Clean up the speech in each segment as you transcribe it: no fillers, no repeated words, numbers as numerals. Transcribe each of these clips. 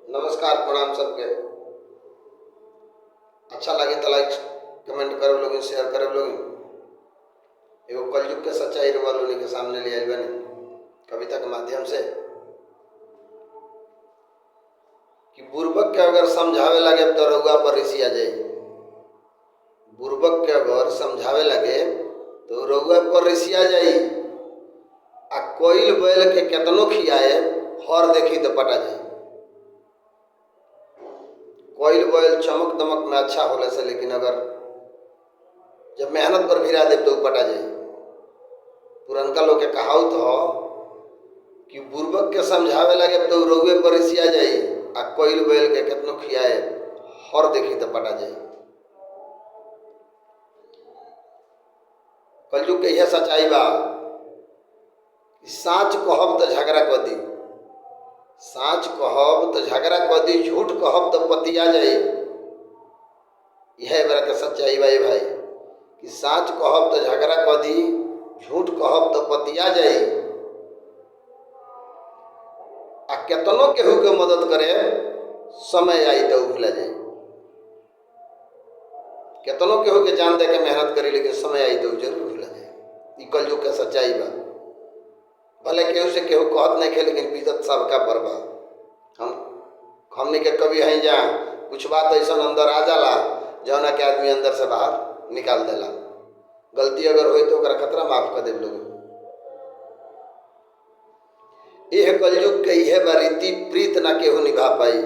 नमस्कार प्रणाम सबके। अच्छा लगे तो लाइक कमेंट करे लोग, शेयर करे लोग। एगो कलयुग के सच्चाई रउआ लोगन के सामने ले आइल बानी कविता के माध्यम से कि बुर्बक के अगर समझावे लगे तो रउआ पर ऋषि आ जाई। बुर्बक के अगर समझावे लगे तो रउआ पर ऋषि आ जाई। आ कोइल बैल के केतनो खियाए हर देखी तो पटा जाई। कोइल बैल चमक दमक में अच्छा होले से, लेकिन अगर जब मेहनत पर भिरा दे तो पटा जाए। पुरनका लोग के कहावत हो कि बुर्बक के समझावे लगे तो रउए पर ऋषि आ जाई। आ कोइल बैल के केतनो खियाए हर देखी तो पटा जाए। कलयुग के यह सच्चाई बा कि साँच कहब तो झगड़ा कर दी, साँच कहब तो झगड़ा कर दी, झूठ कहब तो पतिया जाए। यह बड़ा के सच्चाई बा भाई कि साँच कहब तो झगड़ा कर दी, झूठ कहब तो पतिया जाए। आ केतनो केहू के मदद करे समय आई तो भूला जाए। केतनो केहू के जान दे के मेहनत करी, लेकिन समय आई तो जरूर भूला जाए। ई कलयुग के सच्चाई बा। भले केहू से केहू कहत नहीं खे, लेकिन बीतत सबका पर बा। हमने के कभी हैं जा कुछ बात ऐसा अंदर आ जाला जौना के आदमी अंदर से बाहर निकाल देला। गलती अगर हुई तो ओकरा खतरा माफ कर दे लोग। यह कलयुग के यह रीति प्रीत ना केहू निभा पाई।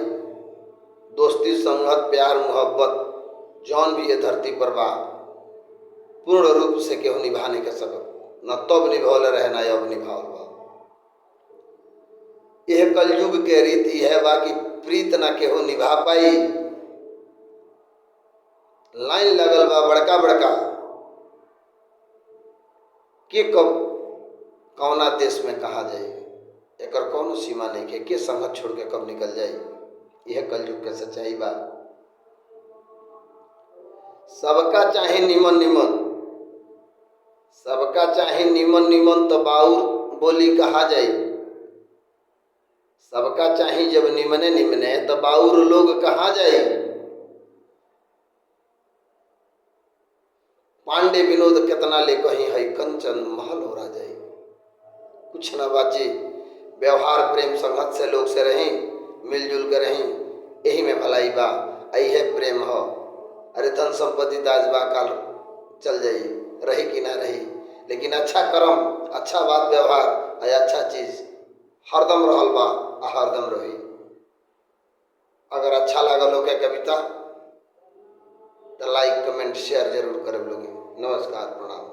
दोस्ती संगत प्यार मोहब्बत जौन भी ये धरती पर बा पूर्ण रूप से केहू निभा नहीं कर सकत। न तब निभौले रहे ना अब निभावल बा। यह कलयुग के रीति है बा कि प्रीत ना केहू निभा पाई। लाइन लगल बा बड़का बड़का के कब कौना देश में कहा जाए, एकर कौनो सीमा नहीं के संगत छोड़ के कब निकल जाए। यह कलयुग के सच्चाई बा। सबका चाहे निमन निमन, सबका चाहे निमन निमन तो बाउर बोली कहा जाए। सबका चाहे जब निमने निमने तो बाउर लोग कहा जाए। पांडे विनोद कितना ले कहीं है कंचन महल हो रहा जाए। कुछ न बाची व्यवहार प्रेम संगत से लोग से रही, मिलजुल कर रही, यही में भलाई बा। यही है प्रेम हो। अरे धन संपत्ति दाज बा काल चल जाई, रही कि ना रही, लेकिन अच्छा कर्म अच्छा बात व्यवहार अच्छा चीज हरदम रहल बा आ हरदम रही। अगर अच्छा लागल हो क्या कविता तो लाइक कमेंट शेयर जरूर करे लोग। नमस्कार प्रणाम।